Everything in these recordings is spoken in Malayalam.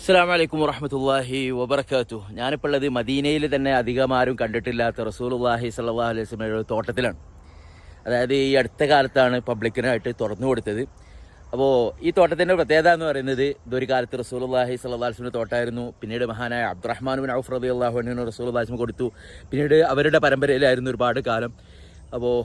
അസ്സലാമു അലൈക്കും വറഹ്മത്തുള്ളാഹി വബറകാതുഹു. ഞാനിപ്പോൾ ഉള്ളത് മദീനയിൽ തന്നെ അധികം ആരും കണ്ടിട്ടില്ലാത്ത റസൂലുള്ളാഹി സ്വല്ലല്ലാഹു അലൈഹി വസല്ലമയുടെ തോട്ടത്തിലാണ്. അതായത് ഈ അടുത്ത കാലത്താണ് പബ്ലിക്കിനായിട്ട് തുറന്നു കൊടുത്തത്. അപ്പോൾ ഈ തോട്ടത്തിൻ്റെ പ്രത്യേകത എന്ന് പറയുന്നത്, ഇതൊരു കാലത്ത് റസൂലുള്ളാഹി സ്വല്ലല്ലാഹു അലൈഹി വസല്ലമയുടെ തോട്ടമായിരുന്നു. പിന്നീട് മഹാനായ അബ്ദുറഹ്മാൻ ബിൻ ഔഫ് റളിയല്ലാഹു അൻഹുവിന് റസൂലുള്ളാഹി സ്വല്ലല്ലാഹു അലൈഹി വസല്ലം കൊടുത്തു. പിന്നീട് അവരുടെ പരമ്പരയിലായിരുന്നു ഒരുപാട് കാലം. അപ്പോൾ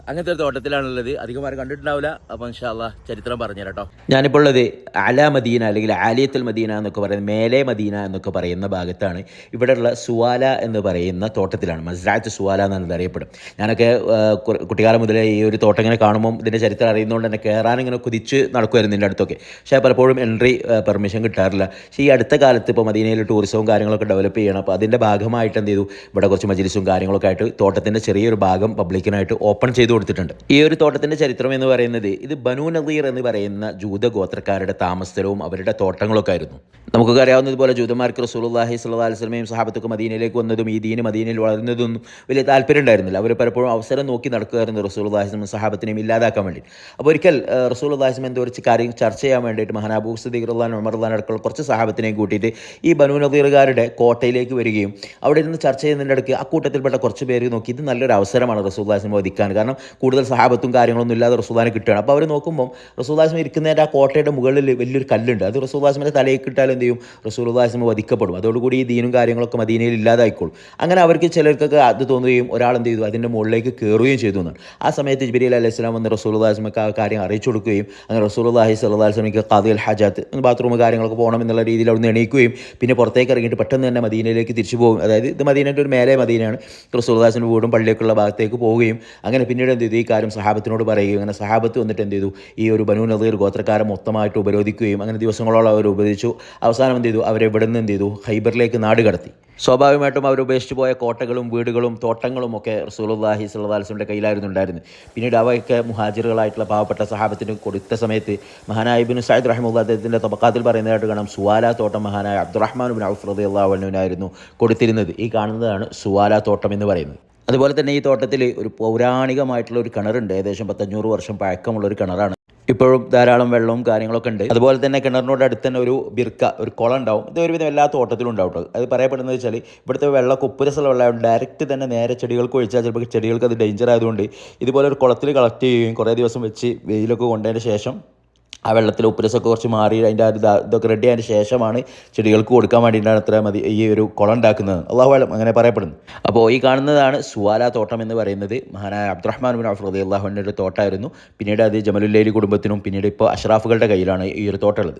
അങ്ങനത്തെ ഒരു തോട്ടത്തിലാണുള്ളത്. അധികം ആരും കണ്ടിട്ടുണ്ടാവില്ല. അപ്പോൾ ഇൻഷാ അല്ലാഹ് ചരിത്രം പറഞ്ഞുതരാം കേട്ടോ. ഞാനിപ്പോൾ ഉള്ളത് അല മദീന അല്ലെങ്കിൽ ആലിയത്തുൽ മദീന എന്നൊക്കെ പറയുന്നത്, മേലെ മദീന എന്നൊക്കെ പറയുന്ന ഭാഗത്താണ്. ഇവിടെയുള്ള സുവാല എന്ന് പറയുന്ന തോട്ടത്തിലാണ്. മസ്റാത്ത് സുവാല എന്നാണ് അറിയപ്പെടും. ഞാനൊക്കെ കുട്ടിക്കാലം മുതലേ ഈ ഒരു തോട്ടം ഇങ്ങനെ കാണുമ്പോൾ ഇതിൻ്റെ ചരിത്രം അറിയുന്നതുകൊണ്ട് തന്നെ കയറാനിങ്ങനെ കുതിച്ച് നടക്കുമായിരുന്നു ഇതിൻ്റെ അടുത്തൊക്കെ. പക്ഷേ പലപ്പോഴും എൻട്രി പെർമിഷൻ കിട്ടാറില്ല. പക്ഷേ ഈ അടുത്ത കാലത്ത് ഇപ്പോൾ മദീനയിൽ ടൂറിസവും കാര്യങ്ങളൊക്കെ ഡെവലപ്പ് ചെയ്യണം. അപ്പോൾ അതിൻ്റെ ഭാഗമായിട്ട് എന്ത് ചെയ്തു, ഇവിടെ കുറച്ച് മജ്ലിസും കാര്യങ്ങളൊക്കെ ആയിട്ട് തോട്ടത്തിൻ്റെ ചെറിയൊരു ഭാഗം പബ്ലിക്കിനായിട്ട് ഓപ്പൺ ചെയ്ത് കൊടുത്തിട്ടുണ്ട്. ഈ ഒരു തോട്ടത്തിന്റെ ചരിത്രം എന്ന് പറയുന്നത്, ഇത് ബനൂ നദീർ എന്ന് പറയുന്ന ജൂത ഗോത്രക്കാരുടെ താമസസ്ഥലവും അവരുടെ തോട്ടങ്ങളൊക്കെ ആയിരുന്നു. നമുക്കൊക്കെ അറിയാവുന്നതുപോലെ ജൂതന്മാർക്ക് റസൂലുള്ളാഹി സ്വല്ലല്ലാഹു അലൈഹി വസല്ലമയും സഹാബത്തൊക്കെ മദീനയിലേക്ക് വന്നതും ഈ ദീന് മദീനയിൽ വളർന്നതൊന്നും വലിയ താല്പര്യം ഉണ്ടായിരുന്നില്ല. അവർ പലപ്പോഴും അവസരം നോക്കി നടക്കുമായിരുന്നു റസൂലുള്ളാഹി സ്വല്ലല്ലാഹു സഹാബത്തിനെയും ഇല്ലാതാക്കാൻ വേണ്ടി. അപ്പോൾ ഒരിക്കൽ റസൂലുള്ളാഹി സ്വല്ലല്ലാഹു എന്തോ ഒരു കാര്യം ചർച്ച ചെയ്യാൻ വേണ്ടിയിട്ട് മഹാനായ അബൂ സിദ്ദീഖ് റളിയല്ലാഹു അൻഹു, ഉമർ റളിയല്ലാഹു അൻഹു അടക്കമുള്ള കുറച്ച് സഹാബത്തിനെയും കൂട്ടിയിട്ട് ഈ ബനൂ നദീറുകാരുടെ കോട്ടയിലേക്ക് വരികയും അവിടെ ഇരുന്ന് ചർച്ച ചെയ്യുന്നതിൻ്റെ ഇടയ്ക്ക് അക്കൂട്ടത്തിൽപ്പെട്ട കുറച്ച് പേര് നോക്കി ഇത് നല്ലൊരു അവസരമാണ് റസൂലുള്ളാഹി സ്വല്ലല്ലാഹു വധിക്കാൻ. കാരണം കൂടുതൽ സഹാബത്തും കാര്യങ്ങളൊന്നും ഇല്ലാതെ റസൂലുള്ളാഹിനെ കിട്ടുകയാണ്. അപ്പോൾ അവർ നോക്കുമ്പോൾ റസൂലുള്ളാഹി ഇരിക്കുന്നതിൻ്റെ ആ കോട്ടയുടെ മുകളിൽ വലിയൊരു കല്ലുണ്ട്. അത് റസൂലുള്ളാഹിന്റെ തലയിൽ കിട്ടാൽ എന്ത് ചെയ്യും, റസൂലുള്ളാഹി വധിക്കപ്പെടും. അതോടുകൂടി ഈ ദീനും കാര്യങ്ങളൊക്കെ മദീനയിൽ ഇല്ലാതായിക്കോളും. അങ്ങനെ അവർക്ക് ചിലർക്കൊക്കെ അത് തോന്നുകയും ഒരാൾ എന്ത് ചെയ്തു, അതിൻ്റെ മുകളിലേക്ക് കയറുകയും ചെയ്തു എന്നാണ്. ആ സമയത്ത് ജിബ്രീൽ അലൈഹിസ്സലാം വന്ന് റസൂലുള്ളാഹിക്ക് ആ കാര്യം അറിയിച്ചു കൊടുക്കുകയും അങ്ങനെ റസൂലുള്ളാഹി സ്വല്ലല്ലാഹു അലൈഹി വസല്ലമക്ക് ഖാദിൽ ഹാജാത്ത്, ബാത്റൂം കാര്യങ്ങളൊക്കെ പോകണം എന്നുള്ള രീതിയിൽ അവിടെ നിന്ന് എണീക്കുകയും പിന്നെ പുറത്തേക്ക് ഇറങ്ങിയിട്ട് പെട്ടെന്ന് തന്നെ മദീനയിലേക്ക് തിരിച്ചു പോകും. അതായത് ഇത് മദീനയുടെ ഒരു മേലെ മദീനയാണ്. റസൂലുള്ളാഹിന്റെ വീടും പള്ളിയൊക്കെയുള്ള ഭാഗത്തേക്ക് പോവുകയും അങ്ങനെ പിന്നീട് എന്ത് ചെയ്തു, ഈ കാര്യം സഹാബത്തിനോട് പറയുകയും അങ്ങനെ സഹാബത്ത് വന്നിട്ട് എന്ത് ചെയ്തു, ഈ ഒരു ബനൂ നദീർ ഗോത്രക്കാരെ മൊത്തമായിട്ട് ഉപരോധിക്കുകയും അങ്ങനെ ദിവസങ്ങളോളം അവർ ഉപരോധിച്ചു. അവസാനം എന്ത് ചെയ്തു, അവരെ ഇവിടെ നിന്ന് എന്ത് ചെയ്തു, ഖൈബറിലേക്ക് നാട് കടത്തി. സ്വാഭാവികമായിട്ടും അവർ ഉപേക്ഷിച്ച് പോയ കോട്ടകളും വീടുകളും തോട്ടങ്ങളും ഒക്കെ റസൂലുള്ളാഹി സ്വല്ലല്ലാഹു അലൈഹി വസല്ലമയുടെ കയ്യിലായിരുന്നു ഉണ്ടായിരുന്നത്. പിന്നീട് അവയൊക്കെ മുഹാജിറുകളായിട്ടുള്ള പാവപ്പെട്ട സഹാബത്തിന് കൊടുത്ത സമയത്ത് മഹാനായ ഇബ്നു സഅദ് റഹിമഹുല്ലാഹ് അദ്ദേഹത്തിൻ്റെ തബഖാത്തിൽ പറയുന്നതായിട്ട് കാണാം, സുവാല തോട്ടം മഹാനായ അബ്ദുറഹ്മാൻ ബിൻ ഔഫ് റളിയല്ലാഹു അൻഹുവിനായിരുന്നു കൊടുത്തിരുന്നത്. ഈ കാണുന്നതാണ് സുവാല തോട്ടം എന്ന് പറയുന്നത്. അതുപോലെ തന്നെ ഈ തോട്ടത്തിൽ ഒരു പൗരാണികമായിട്ടുള്ള ഒരു കിണറുണ്ട്. ഏകദേശം 500 വർഷം പഴക്കമുള്ള ഒരു കിണറാണ്. ഇപ്പോഴും ധാരാളം വെള്ളവും കാര്യങ്ങളൊക്കെ ഉണ്ട്. അതുപോലെ തന്നെ കിണറിനോട് അടുത്ത് തന്നെ ഒരു ബിർക്ക, ഒരു കുളം ഉണ്ടാവും. ഇത് ഒരുവിധം എല്ലാ തോട്ടത്തിലും ഉണ്ടാവും കേട്ടോ. അത് പറയപ്പെടുന്നത് വെച്ചാൽ ഇവിടുത്തെ വെള്ളം ഉപ്പുരസമുള്ള വെള്ളം ഡയറക്റ്റ് തന്നെ നേരെ ചെടികൾക്ക് ഒഴിച്ചാൽ ചിലപ്പോൾ ചെടികൾക്ക് അത് ഡേഞ്ചർ ആയതുകൊണ്ട് ഇതുപോലെ ഒരു കുളത്തിൽ കളക്ട് ചെയ്യുകയും കുറേ ദിവസം വെച്ച് വെയിലൊക്കെ കൊണ്ടതിന് ശേഷം ആ വെള്ളത്തിൽ ഉപ്പുരസൊക്കെ കുറച്ച് മാറി അതിൻ്റെ ഇതൊക്കെ റെഡി ആയതിന് ശേഷമാണ് ചെടികൾക്ക് കൊടുക്കാൻ വേണ്ടിയിട്ടാണ് ഇത്ര ഈ ഒരു കുളം ഉണ്ടാക്കുന്നത്. അല്ലാഹു അലം, അങ്ങനെ പറയപ്പെടുന്നു. അപ്പോൾ ഈ കാണുന്നതാണ് സുവാല തോട്ടം എന്ന് പറയുന്നത്. മഹാനായ അബ്ദുറഹ്മാൻ ബിൻ ഔഫ് റളിയല്ലാഹു അൻഹുവിൻ്റെ തോട്ടമായിരുന്നു. പിന്നീട് അത് ജമലുല്ലൈലി കുടുംബത്തിനും പിന്നീട് ഇപ്പോൾ അഷ്റാഫുകളുടെ കയ്യിലാണ് ഈ ഒരു തോട്ടമുള്ളത്.